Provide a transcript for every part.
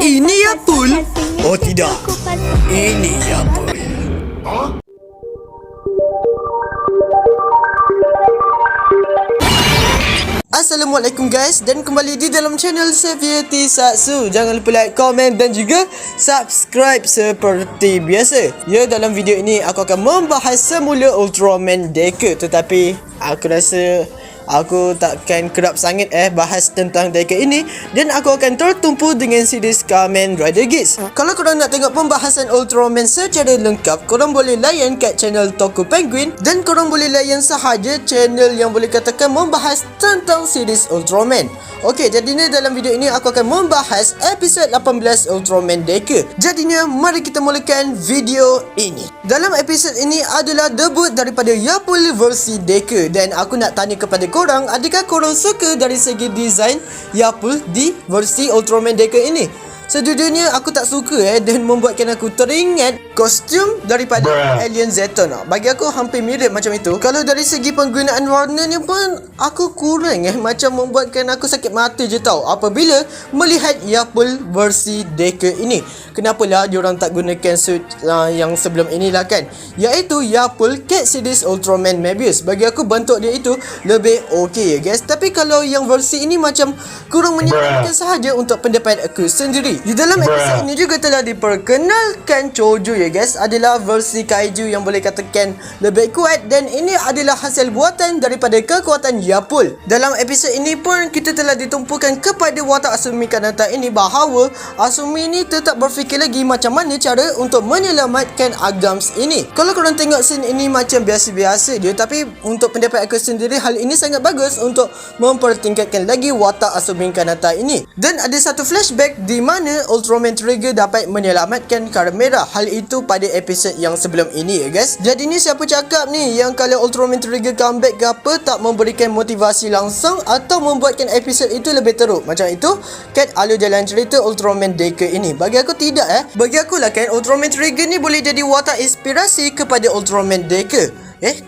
Ini Yapul? Oh tidak, ini Yapul. Assalamualaikum guys, dan kembali di dalam channel Xavier Tisatsu. Jangan lupa like, komen dan juga subscribe seperti biasa. Ya, dalam video ini aku akan membahas semula Ultraman Deca, tetapi aku rasa aku takkan kerap sangat bahas tentang Deca ini, dan aku akan tertumpu dengan series Kamen Rider Geats. Kalau korang nak tengok pembahasan Ultraman secara lengkap, korang boleh layan kat channel Toko Penguin, dan korang boleh layan sahaja channel yang boleh katakan membahas tentang series Ultraman. Okey, jadinya dalam video ini aku akan membahas episod 18 Ultraman Deca. Jadinya mari kita mulakan video ini. Dalam episod ini adalah debut daripada Yapul versi Deca, dan aku nak tanya kepada korang, adakah korang suka dari segi design Yapul di versi Ultraman Deca ini? Sejujurnya aku tak suka dan membuatkan aku teringat kostum daripada Alien Zeton. Bagi aku hampir mirip macam itu. Kalau dari segi penggunaan warnanya pun aku kurang macam membuatkan aku sakit mata je tau apabila melihat Yapul versi Deca ini. Kenapalah diorang tak gunakan suit yang sebelum inilah kan, iaitu Yapul Cat Series Ultraman Mebius. Bagi aku bentuk dia itu lebih okey guys. Tapi kalau yang versi ini macam kurang menyenangkan sahaja untuk pendapat aku sendiri. Di dalam episod ini juga telah diperkenalkan Chojo ya guys, adalah versi kaiju yang boleh katakan lebih kuat, dan ini adalah hasil buatan daripada kekuatan Yapul. Dalam episod ini pun kita telah ditumpukan kepada watak Asumi Kanata ini, bahawa Asumi ini tetap berfikir lagi macam mana cara untuk menyelamatkan Agams ini. Kalau korang tengok scene ini macam biasa-biasa dia, tapi untuk pendapat aku sendiri hal ini sangat bagus untuk mempertingkatkan lagi watak Asumi Kanata ini. Dan ada satu flashback di mana Ultraman Trigger dapat menyelamatkan Carmera. Hal itu pada episod yang sebelum ini ya guys. Jadi ni siapa cakap ni yang kalau Ultraman Trigger comeback ke apa tak memberikan motivasi langsung atau membuatkan episod itu lebih teruk macam itu kat alur jalan cerita Ultraman Deca ini? Bagi aku tidak Bagi aku lah kan, Ultraman Trigger ni boleh jadi watak inspirasi kepada Ultraman Deca.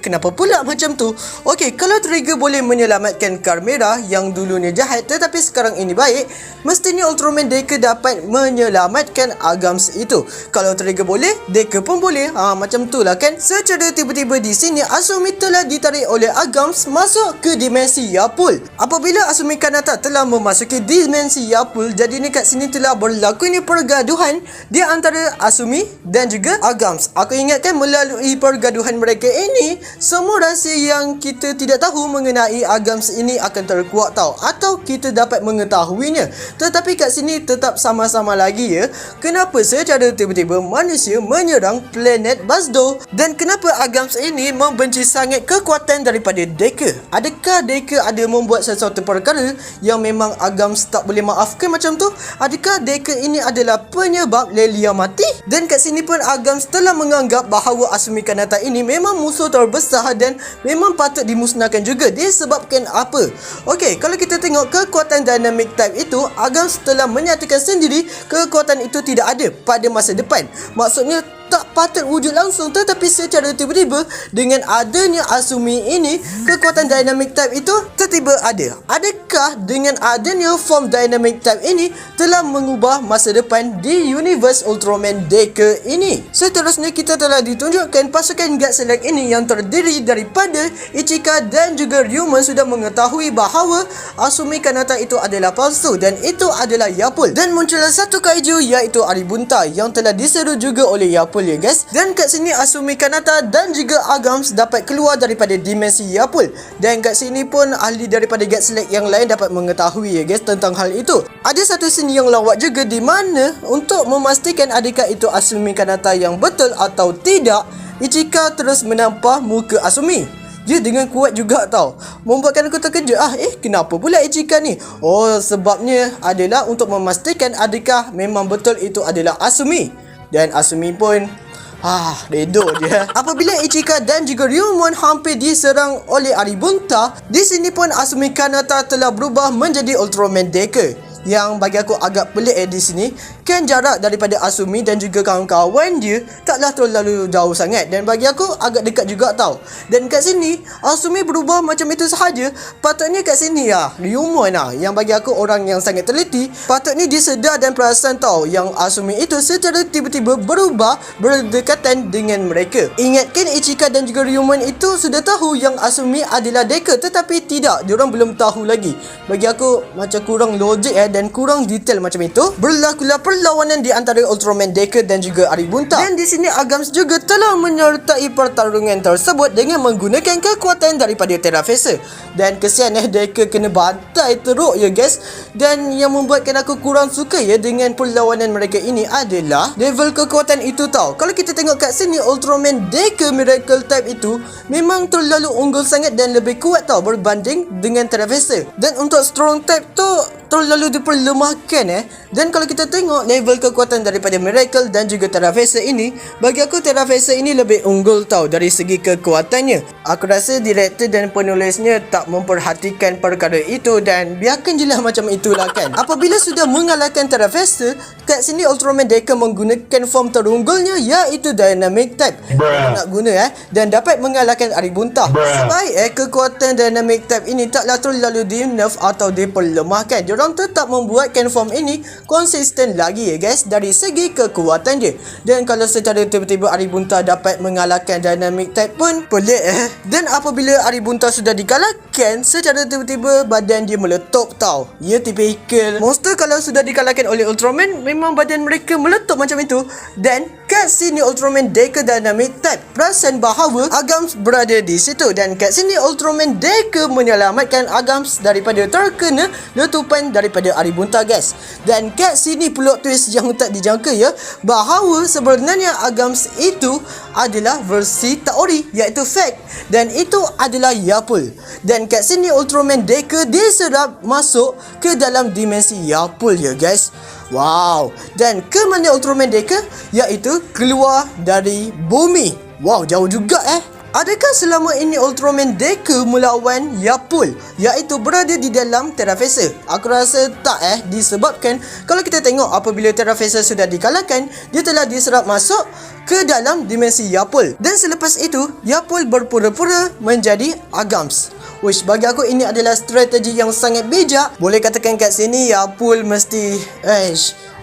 Kenapa pula macam tu? Okey, kalau Trigger boleh menyelamatkan Carmera yang dulunya jahat tetapi sekarang ini baik, mestinya Ultraman Deca dapat menyelamatkan Agams itu. Kalau Trigger boleh, Deca pun boleh. Macam tu lah kan. Secara tiba-tiba di sini Asumi telah ditarik oleh Agams masuk ke dimensi Yapul. Apabila Asumi Kanata telah memasuki dimensi Yapul, jadi ni kat sini telah berlakunya pergaduhan di antara Asumi dan juga Agams. Aku ingatkan melalui pergaduhan mereka ini, semua rahsia yang kita tidak tahu mengenai Agams ini akan terkuak tau, atau kita dapat mengetahuinya. Tetapi kat sini tetap sama-sama lagi ya. Kenapa secara tiba-tiba manusia menyerang planet Basdo, dan kenapa Agams ini membenci sangat kekuatan daripada Deca? Adakah Deca ada membuat sesuatu perkara yang memang Agams tak boleh maafkan macam tu? Adakah Deca ini adalah penyebab Lelia mati? Dan kat sini pun Agams telah menganggap bahawa Asumi Kanata ini memang musuh terbesar dan memang patut dimusnahkan juga. Disebabkan apa? Okey, kalau kita tengok kekuatan dynamic type itu, Agams telah menyatakan sendiri kekuatan itu tidak ada pada masa depan. Maksudnya tak patut wujud langsung, tetapi secara tiba-tiba dengan adanya Asumi ini, kekuatan dynamic type itu tiba-tiba ada. Adakah dengan adanya form dynamic type ini telah mengubah masa depan di universe Ultraman Deca ini? Seterusnya kita telah ditunjukkan pasukan God Select ini yang terdiri daripada Ichika dan juga Ryuman sudah mengetahui bahawa Asumi Kanata itu adalah palsu dan itu adalah Yapul. Dan muncullah satu kaiju iaitu Aribunta yang telah diseru juga oleh Yapul ya guys. Dan kat sini Asumi Kanata dan juga Agams dapat keluar daripada dimensi Yapul, dan kat sini pun ahli daripada God Select yang lain dapat mengetahui ya guys tentang hal itu. Ada satu scene yang lawak juga di mana untuk memastikan adakah itu Asumi Kanata yang betul atau tidak, Ichika terus menampar muka Asumi. Dia dengan kuat juga tau, membuatkan aku terkejut. Kenapa pula Ichika ni? Oh, sebabnya adalah untuk memastikan adakah memang betul itu adalah Asumi. Dan Asumi pun redor dia. Apabila Ichika dan juga Ryumon hampir diserang oleh Aribunta, di sini pun Asumi Kanata telah berubah menjadi Ultraman Deca. yang bagi aku agak pelik di sini, kan jarak daripada Asumi dan juga kawan-kawan dia taklah terlalu jauh sangat, dan bagi aku agak dekat juga tau. Dan kat sini Asumi berubah macam itu sahaja. Patutnya kat sini Ryumon yang bagi aku orang yang sangat teliti, patutnya dia sedar dan perasan tau yang Asumi itu secara tiba-tiba berubah berdekatan dengan mereka. Ingatkan Ichika dan juga Ryumon itu sudah tahu yang Asumi adalah Deku, tetapi tidak, diorang belum tahu lagi. Bagi aku macam kurang logik dan kurang detail macam itu. Berlakulah perlawanan di antara Ultraman Deku dan juga Aribunta. Dan di sini Agams juga telah menyertai pertarungan tersebut dengan menggunakan kekuatan daripada Terafesa. Dan kesian Deku kena bantai teruk guys. Dan yang membuatkan aku kurang suka dengan perlawanan mereka ini adalah level kekuatan itu tau. Kalau kita tengok kat sini, Ultraman Deku Miracle Type itu memang terlalu unggul sangat dan lebih kuat tau berbanding dengan Terafesa. Dan untuk Strong Type tu terlalu diperlemahkan Dan kalau kita tengok level kekuatan daripada Miracle dan juga Terafesa ini, bagi aku Terafesa ini lebih unggul tau dari segi kekuatannya. Aku rasa director dan penulisnya tak memperhatikan perkara itu dan biarkan je lah macam itulah kan. Apabila sudah mengalahkan Terafesa, kat sini Ultraman Deku menggunakan form terunggulnya, iaitu Dynamic Type. Nak guna dan dapat mengalahkan Aribunta. Sebaik kekuatan Dynamic Type ini taklah terlalu di nerf atau diperlemahkan. Diorang tetap membuatkan form ini konsisten lagi guys dari segi kekuatan dia. Dan kalau secara tiba-tiba Aribunta dapat mengalahkan Dynamic Type pun pelik Dan apabila Aribunta sudah dikalahkan, secara tiba-tiba badan dia meletup tau. Ya, tipikal monster kalau sudah dikalahkan oleh Ultraman memang badan mereka meletup macam itu. Dan kat sini Ultraman Deku Dynamic Type perasan bahawa Agams berada di situ, dan kat sini Ultraman Deku menyelamatkan Agams daripada terkena letupan daripada Aribunta guys. Dan kat sini plot twist yang tak dijangka bahawa sebenarnya Agams itu adalah versi Taori, iaitu Fake, dan itu adalah Yapul. Dan kat sini Ultraman Deku diserap masuk ke dalam dimensi Yapul guys. Wow. Dan ke mana Ultraman Deku? Iaitu keluar dari bumi. Wow, jauh juga Adakah selama ini Ultraman Deku melawan Yapul, iaitu berada di dalam Terafesa? Aku rasa tak disebabkan kalau kita tengok apabila Terafesa sudah dikalahkan, dia telah diserap masuk ke dalam dimensi Yapul. Dan selepas itu, Yapul berpura-pura menjadi Agams. Wish, bagi aku ini adalah strategi yang sangat bijak. Boleh katakan kat sini Yapul mesti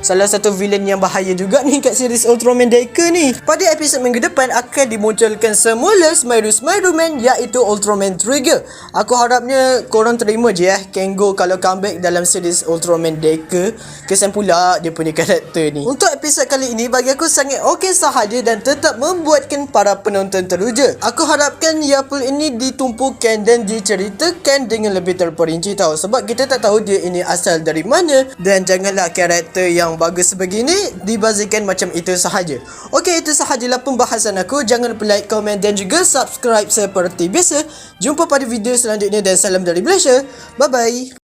salah satu villain yang bahaya juga nih kat series Ultraman Deku ni. Pada episod minggu depan akan dimunculkan semula Smairu Man, iaitu Ultraman Trigger. Aku harapnya korang terima je Kengo kalau comeback dalam series Ultraman Deku. Kesan pula dia punya karakter ni. Untuk episod kali ini bagi aku sangat okey sahaja dan tetap membuatkan para penonton teruja. Aku harapkan Yapul ini ditumpukan dan diceritakan dengan lebih terperinci tau, sebab kita tak tahu dia ini asal dari mana. Dan janganlah karakter yang bagus begini dibazirkan macam itu sahaja. Okey, itu sahajalah pembahasan aku. Jangan lupa like, komen dan juga subscribe seperti biasa. Jumpa pada video selanjutnya dan salam dari Malaysia. Bye bye.